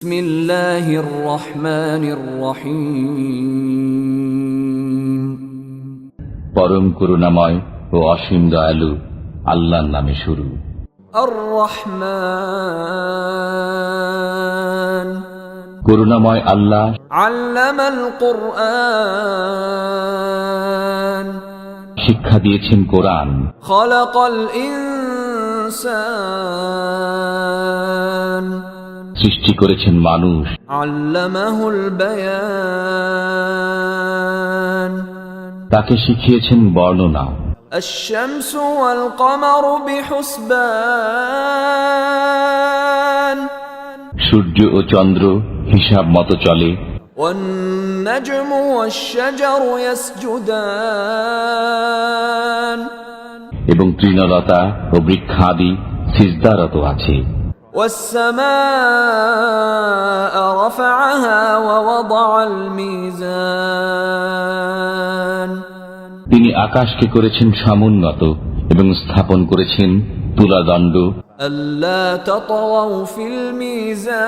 বিসমিল্লাহির রহমানির রহিম। পরম করুণাময় ও অসীম দয়ালু আল্লাহর নামে শুরু। আর রহমান করুণাময় আল্লাহ আল্লামাল কুরআন শিক্ষা দিয়েছেন কোরআন। খালাকাল ইনসান সৃষ্টি করেছেন মানুষ। আল্লামাহুল বায়ান তাকে শিখিয়েছেন বর্ণনা। الشمس والقمر بحسبان সূর্য ও চন্দ্র হিসাব মতো চলে। والنجم والشجر يسجدان এবং তৃণলতা ও বৃক্ষাদি সিজদারত আছে। والسماء رفعها ووضع الميزان তিনি আকাশকে করেছেন সমুন্নত এবং স্থাপন করেছেন তুলাদণ্ড। ألا تطغوا في الميزان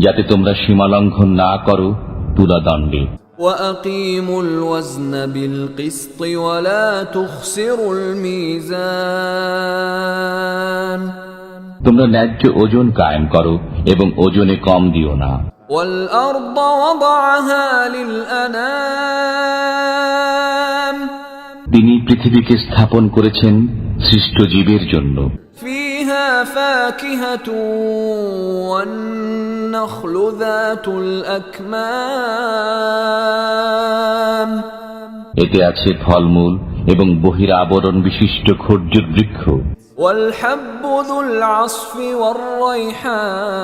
যাতে তোমরা সীমালঙ্ঘন না করো তুলাদণ্ডে। وأقيموا الوزن بالقسط ولا تخسروا الميزان তোমরা ন্যায্য ওজন কায়েম করো এবং ওজনে কম দিও না। والأرض وضعها للأنام তিনি পৃথিবীকে স্থাপন করেছেন সৃষ্ট জীবের জন্য। فيها فاكهة والنخل ذات الأكمام এতে আছে ফলমূল এবং বহিরাবরণ বিশিষ্ট খর্জুর বৃক্ষ। والحب ذو العصف والريحان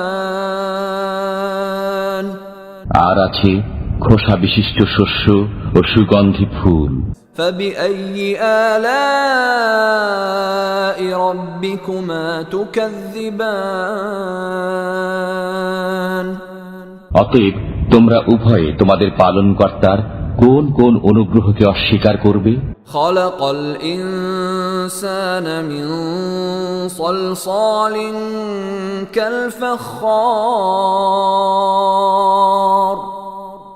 আর আছে খোসা বিশিষ্ট শস্য ও সুগন্ধি ফুল। فبأي آلاء ربكما تكذبان অতএব তোমরা উভয়ে তোমাদের পালনকর্তার কোন কোন অনুগ্রহকে অস্বীকার করবে? خلق الإنسان من صلصال كالفخار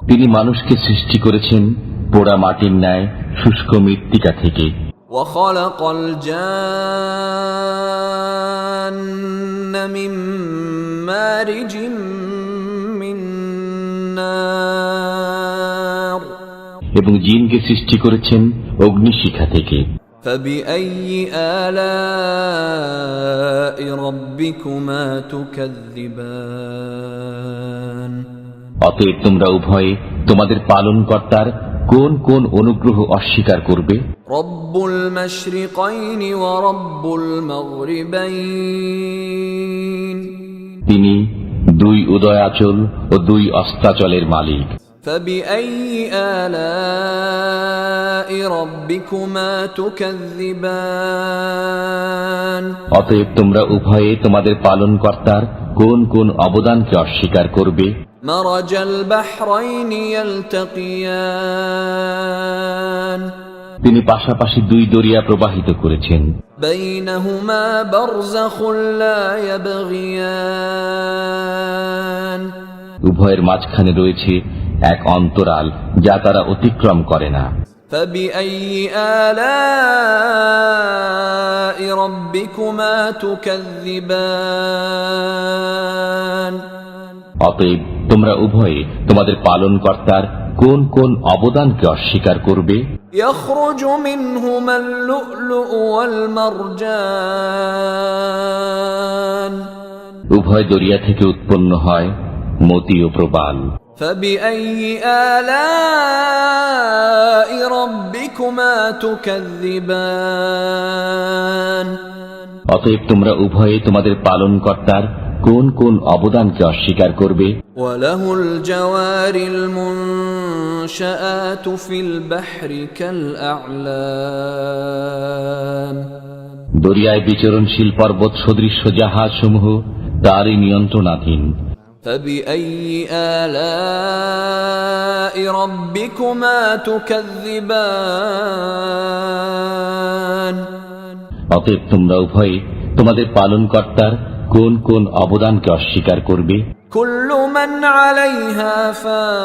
তিনি মানুষকে সৃষ্টি করেছেন পোড়া মাটির ন্যায় শুষ্ক মৃত্তিকা থেকে। وخلق الجان من مارج من نار এবং জিনকে সৃষ্টি করেছেন অগ্নিশিখা থেকে। فبأي آلاء ربكما تكذبان অতএব তোমরা উভয়ে তোমাদের পালনকর্তার কোন কোন অনুগ্রহ অস্বীকার করবে? رب المشرقين ورب المغربين তিনি দুই উদয়াচল ও দুই অস্তাচলের মালিক। فبأي آلاء ربكما تكذبان অতএব তোমরা উভয়ে তোমাদের পালনকর্তার কোন কোন অবদানকে অস্বীকার করবে? مرج البحرين يلتقيان তিনি পাশাপাশি দুই দরিয়া প্রবাহিত করেছেন। بينهما برزخ لا يبغيان উভয়ের মাঝখানে রয়েছে এক অন্তরাল যা তারা অতিক্রম করে না। فبأي آلاء ربكما تكذبان অতএব তোমরা উভয়ে তোমাদের পালনকর্তার কোন কোন অবদানকে অস্বীকার করবে? يخرج منهما اللؤلؤ والمرجان উভয় দরিয়া থেকে উৎপন্ন হয় মতি ও প্রবাল। فبأي آلاء ربكما تكذبان অতএব তোমরা উভয়ে তোমাদের পালনকর্তার কোন কোন অবদানকে অস্বীকার করবে? وله الجوار المنشآت في البحر كالأعلام দরিয়ায় বিচরণশীল পর্বত সদৃশ্য জাহাজসমূহ তারই নিয়ন্ত্রণাধীন। فبأي آلاء ربكما تكذبان অতএব তোমরা উভয়ে তোমাদের পালনকর্তার কোন কোন অবদানকে অস্বীকার করবে? كل من عليها فان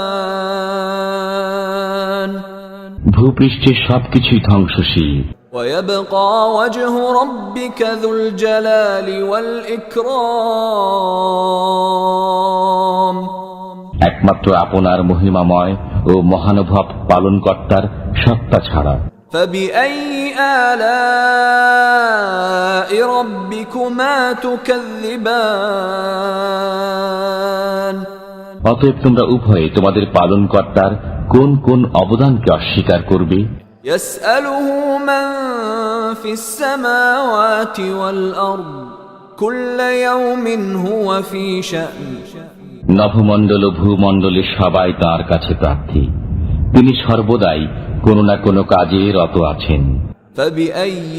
ভূপৃষ্ঠের সবকিছুই ধ্বংসশীল। ويبقى وجه ربك ذو الجلال والإكرام একমাত্র আপনার মহিমাময় ও মহানুভব পালনকর্তার সত্তা ছাড়া। فبأي آلاء ربكما تكذبان অতএব তোমরা উভয়ে তোমাদের পালনকর্তার কোন কোন অবদানকে অস্বীকার করবে? يسأله من في السماوات والأرض كل يوم هو في شأن নভমণ্ডল ও ভূমণ্ডলের সবাই তাঁর কাছে প্রার্থী, তিনি সর্বদাই কোনো না কোনো কাজে রত আছেন। فبأي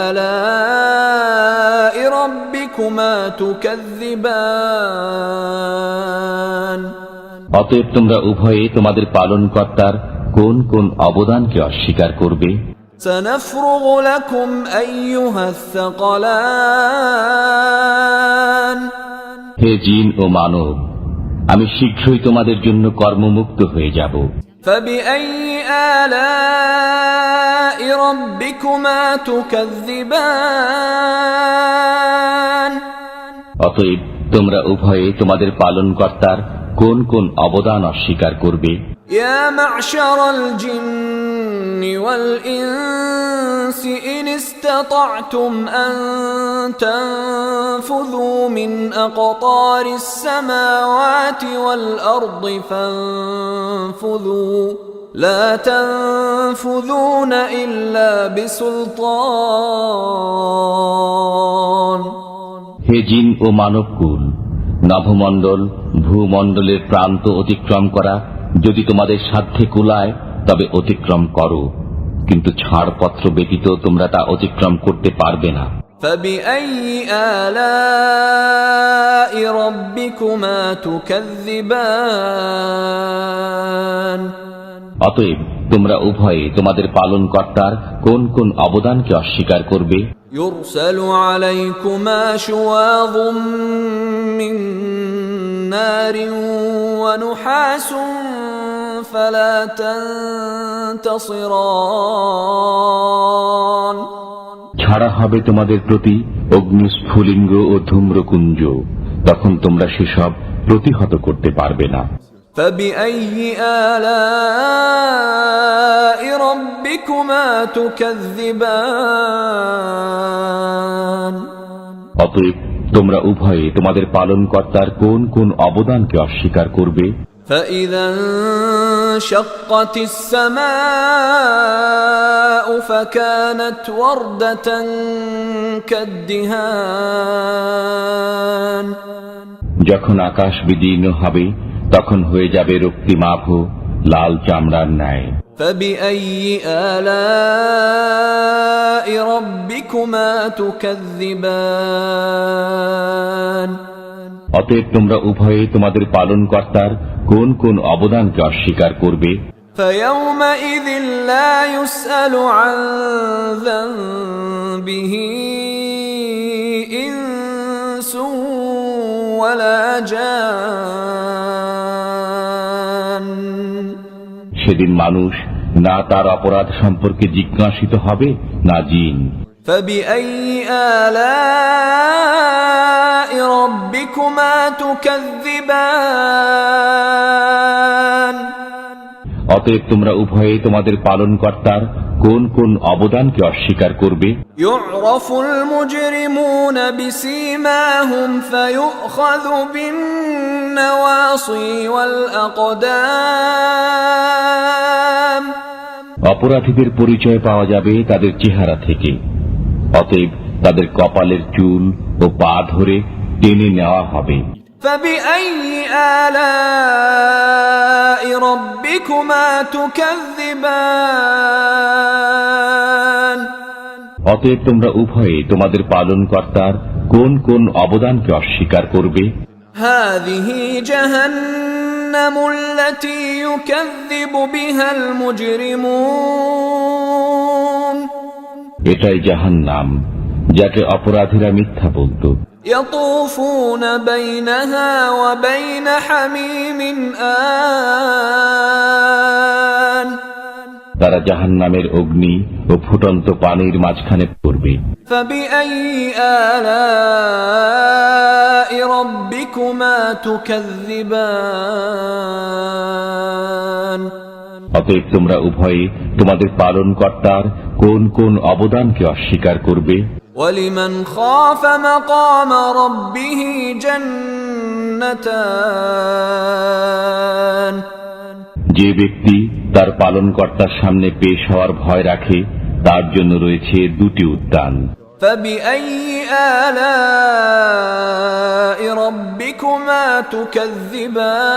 آلاء ربكما تكذبان অতএব তোমরা উভয়ে তোমাদের পালনকর্তার কোন কোন অবদানকে অস্বীকার করবে? سنفرغ لكم أيها الثقلان হে জিন ও মানব, আমি শীঘ্রই তোমাদের জন্য কর্মমুক্ত হয়ে যাব। فبأي آلاء ربكما تكذبان অতএব তোমরা উভয়ে তোমাদের পালনকর্তার কোন কোন অবদান অস্বীকার করবে? يا معشر الجن والإنس إن استطعتم أن تنفذوا من أقطار السماوات والأرض فانفذوا لا تنفذون إلا بسلطان হে জিন ও মানবকুল, নভমণ্ডল ভূমণ্ডলের প্রান্ত অতিক্রম করা যদি তোমাদের সাধ্যে কুলায় তবে অতিক্রম করো, কিন্তু ছাড়পত্র ব্যতীত তোমরা তা অতিক্রম করতে পারবে না। فبأي آلاء ربكما تكذبان অতএব তোমরা উভয়ে তোমাদের পালনকর্তার কোন কোন অবদানকে অস্বীকার করবে? يرسل عليكما شواظ من نار ونحاس فلا تنتصران ছাড়া হবে তোমাদের প্রতি অগ্নিস্ফুলিঙ্গ ও ধূম্রকুঞ্জ, তখন তোমরা সেসব প্রতিহত করতে পারবে না। فبأي آلاء ربكما تكذبان অতএব তোমরা উভয়ে তোমাদের পালনকর্তার কোন কোন অবদানকে অস্বীকার করবে? فإذا انشقت السماء فكانت وردة كالدهان যখন আকাশ বিদীর্ণ হবে তখন হয়ে যাবে রক্তিমাভ লাল চামড়ার ন্যায়। فبأي آلاء ربكما تكذبان অতএব তোমরা উভয়ে তোমাদের পালনকর্তার কোন কোন অবদানকে অস্বীকার করবে? فيومئذ لا يسأل عن ذنبه إنس ولا جان সেদিন মানুষ না তার অপরাধ সম্পর্কে জিজ্ঞাসিত হবে না জিন। فبأي آلاء ربكما تكذبان অতএব তোমরা উভয়ে তোমাদের পালনকর্তার কোন কোন অবদানকে অস্বীকার করবে? يعرف المجرمون بسيماهم فيؤخذ بالنواصي والأقدام অপরাধীদের পরিচয় পাওয়া যাবে তাদের চেহারা থেকে, অতএব তাদের কপালের চুল ও পা ধরে টেনে নেওয়া হবে। فبأي آلاء ربكما تكذبان অতএব তোমরা উভয়ে তোমাদের পালনকর্তার কোন কোন অবদানকে অস্বীকার করবে? هذه جهنم التي يكذب بها المجرمون এটাই জাহান্নাম, যাকে অপরাধীরা মিথ্যা বলত। يطوفون بينها وبين حميم آن তারা জাহান্নামের অগ্নি ও ফুটন্ত পানির মাঝখানে পড়বে। فبأي آلاء ربكما تكذبان অতএব তোমরা উভয়ে তোমাদের পালনকর্তার কোন কোন অবদানকে অস্বীকার করবে? ولمن خاف مقام ربه جنتان যে ব্যক্তি তার পালনকর্তার সামনে পেশ হওয়ার ভয় রাখে তার জন্য রয়েছে দুটি উদ্যান। فبأي آلاء ربكما تكذبان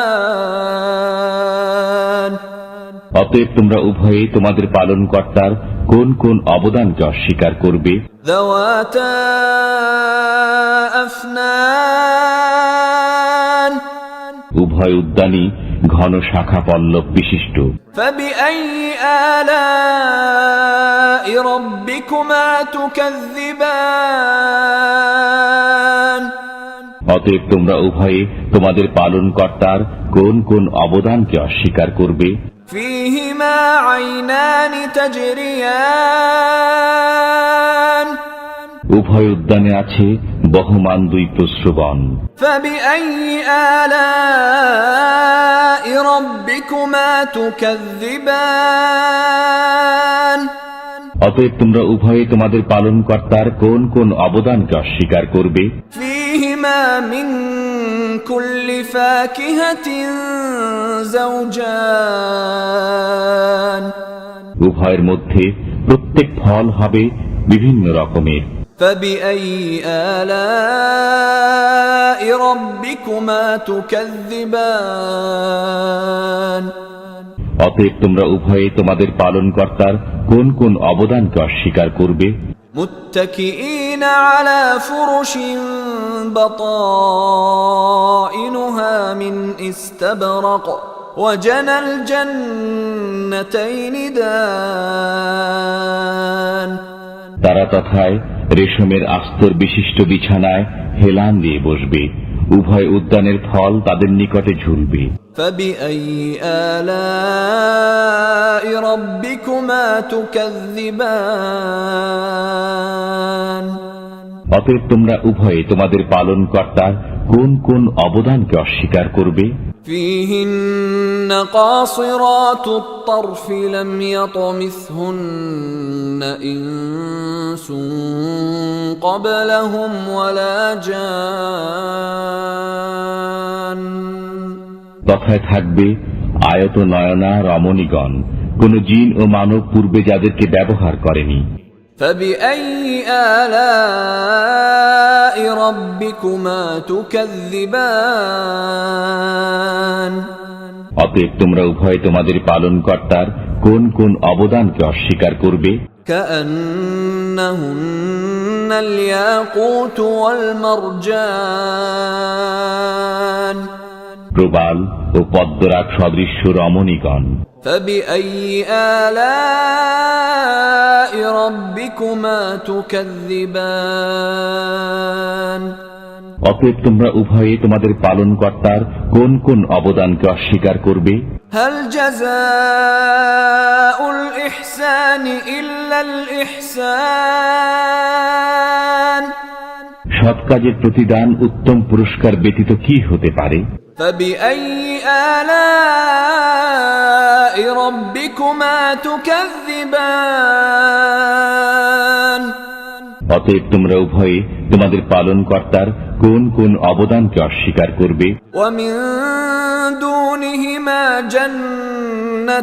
অতএব তোমরা উভয়ে তোমাদের পালনকর্তার কোন কোন অবদানকে অস্বীকার করবে? ذواتا أفنان উভয় উদ্যানই ঘন শাখা পল্লব বিশিষ্ট। فبأي آلاء ربكما تكذبان অতএব তোমরা উভয়ে তোমাদের পালনকর্তার কোন কোন অবদানকে অস্বীকার করবে? فيهما عينان تجريان উভয় উদ্যানে আছে বহমান দুই প্রস্রবণ। فبأي آلاء ربكما تكذبان অতএব তোমরা উভয়ে তোমাদের পালনকর্তার কোন কোন অবদানকে অস্বীকার করবে? فيهما من كل فاكهة زوجان উভয়ের মধ্যে প্রত্যেক ফল হবে বিভিন্ন রকমের। فبأي آلاء ربكما تكذبان অতএব তোমরা উভয়ে তোমাদের পালনকর্তার কোন কোন অবদানকে অস্বীকার করবে? متكئين على فرش بطائنها من استبرق وجنى الجنتين دان তারা তথায় রেশমের আস্তর বিশিষ্ট বিছানায় হেলান দিয়ে বসবে, উভয় উদ্যানের ফল তাদের নিকটে ঝুলবে। فبأي آلاء ربكما تكذبان অতএব তোমরা উভয়ে তোমাদের পালনকর্তার কোন কোন অবদানকে অস্বীকার করবে? فيهن قاصرات الطرف لم يطمثهن إنس قبلهم ولا جان তথায় থাকবে আয়ত নয়না রমণীগণ, কোন জিন ও মানব পূর্বে যাদেরকে ব্যবহার করেনি। فبأي آلاء ربكما تكذبان অতএব তোমরা উভয়ে তোমাদের পালনকর্তার কোন কোন অবদানকে অস্বীকার করবে? كأنهن الياقوت والمرجان প্রবাল ও পদ্মরাগ সদৃশ্য রমণীগণ। فبأي آلاء ربكما تكذبان অতএব তোমরা উভয়ে তোমাদের পালনকর্তার কোন কোন অবদানকে অস্বীকার করবে? هل جزاء الإحسان إلا الإحسان সৎ কাজের প্রতিদান উত্তম পুরস্কার ব্যতীত কি হতে পারে? فبأي آلاء ربكما تكذبان অতএব তোমরা উভয়ে তোমাদের পালনকর্তার কোন কোন অবদানকে অস্বীকার করবে? ومن دونهما جنتان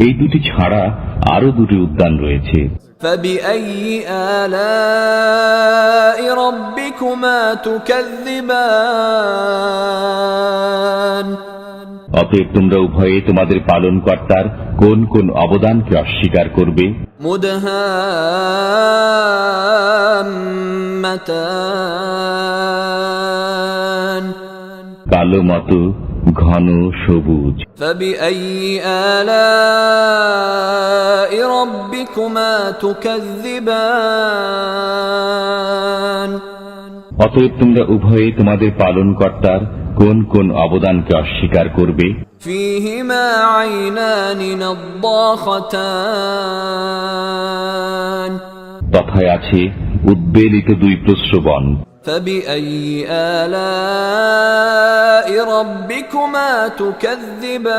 এই দুটি ছাড়া আরো দুটি উদ্যান রয়েছে। فبأي آلاء ربكما تكذبان অতএব তোমরা উভয়ে তোমাদের পালনকর্তার কোন কোন অবদানকে অস্বীকার করবে? مدهامتان কালো মতো ঘন সবুজ। فبأي آلاء ربكما تكذبان অতএব তোমরা উভয়ে তোমাদের পালনকর্তার কোন কোন অবদানকে অস্বীকার করবে? فيهما عينان نضاختان তথায় আছে উদ্বেলিত দুই প্রস্রবণ। فبأي آلاء ربكما تكذبان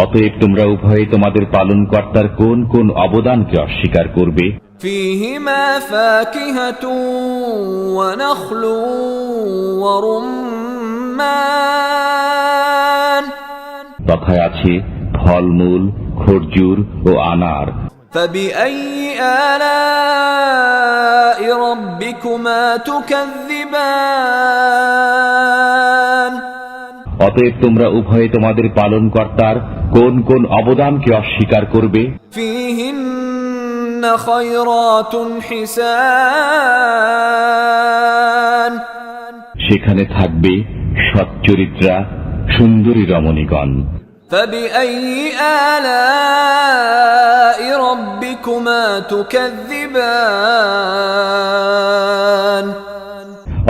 অতএব তোমরা উভয়ে তোমাদের পালনকর্তার কোন কোন অবদানকে অস্বীকার করবে? فيهما فاكهة ونخل ورمان তথায় আছে ফলমূল, খরজুর ও আনার। فبأي آلاء ربكما تكذبان অতএব তোমরা উভয়ে তোমাদের পালনকর্তার কোন কোন অবদানকে অস্বীকার করবে? فيهن خيرات حسان সেখানে থাকবে সচ্চরিত্রা সুন্দরী রমণীগণ। فبأي آلاء ربكما تكذبان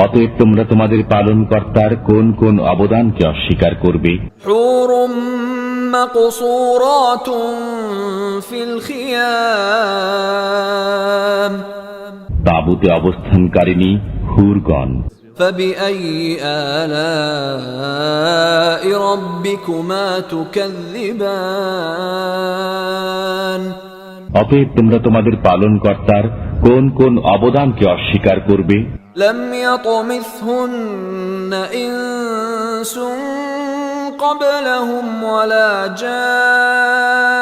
অতএব তোমরা তোমাদের পালনকর্তার কোন কোন অবদানকে অস্বীকার করবে? حور مقصورات في الخيام তাঁবুতে অবস্থানকারিণী হুরগণ। فبأي آلاء ربكما تكذبان অতএব তোমরা তোমাদের পালনকর্তার কোন কোন অবদানকে অস্বীকার করবে? لم يطمثهن إنس قبلهم ولا جان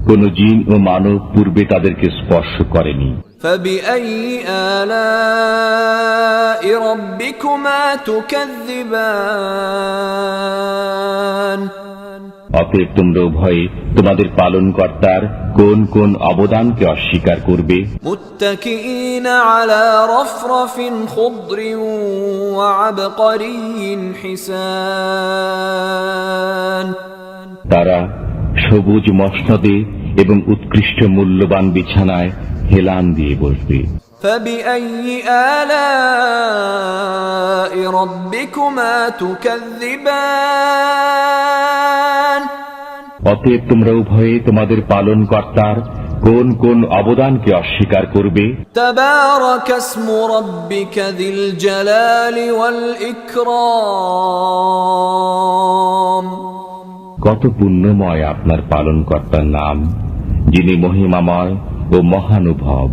কোন জিন ও মানব পূর্বে তাদেরকে স্পর্শ করেনি। فبأي آلاء ربكما تكذبان অতএব তোমরা উভয়ে তোমাদের পালনকর্তার কোন কোন অবদানকে অস্বীকার করবে? متكئين على رفرف خضر وعبقري حسان তারা সবুজ মসনদে এবং উৎকৃষ্ট মূল্যবান বিছানায় হেলান দিয়ে বসবে। فبأي آلاء ربكما تكذبان অতএব তোমরা উভয়ে তোমাদের পালনকর্তার কোন কোন অবদানকে অস্বীকার করবে? تبارك اسم ربك ذي الجلال والإكرام কত পুণ্যময় আপনার পালনকর্তার নাম, যিনি মহিমাময় ও মহানুভব।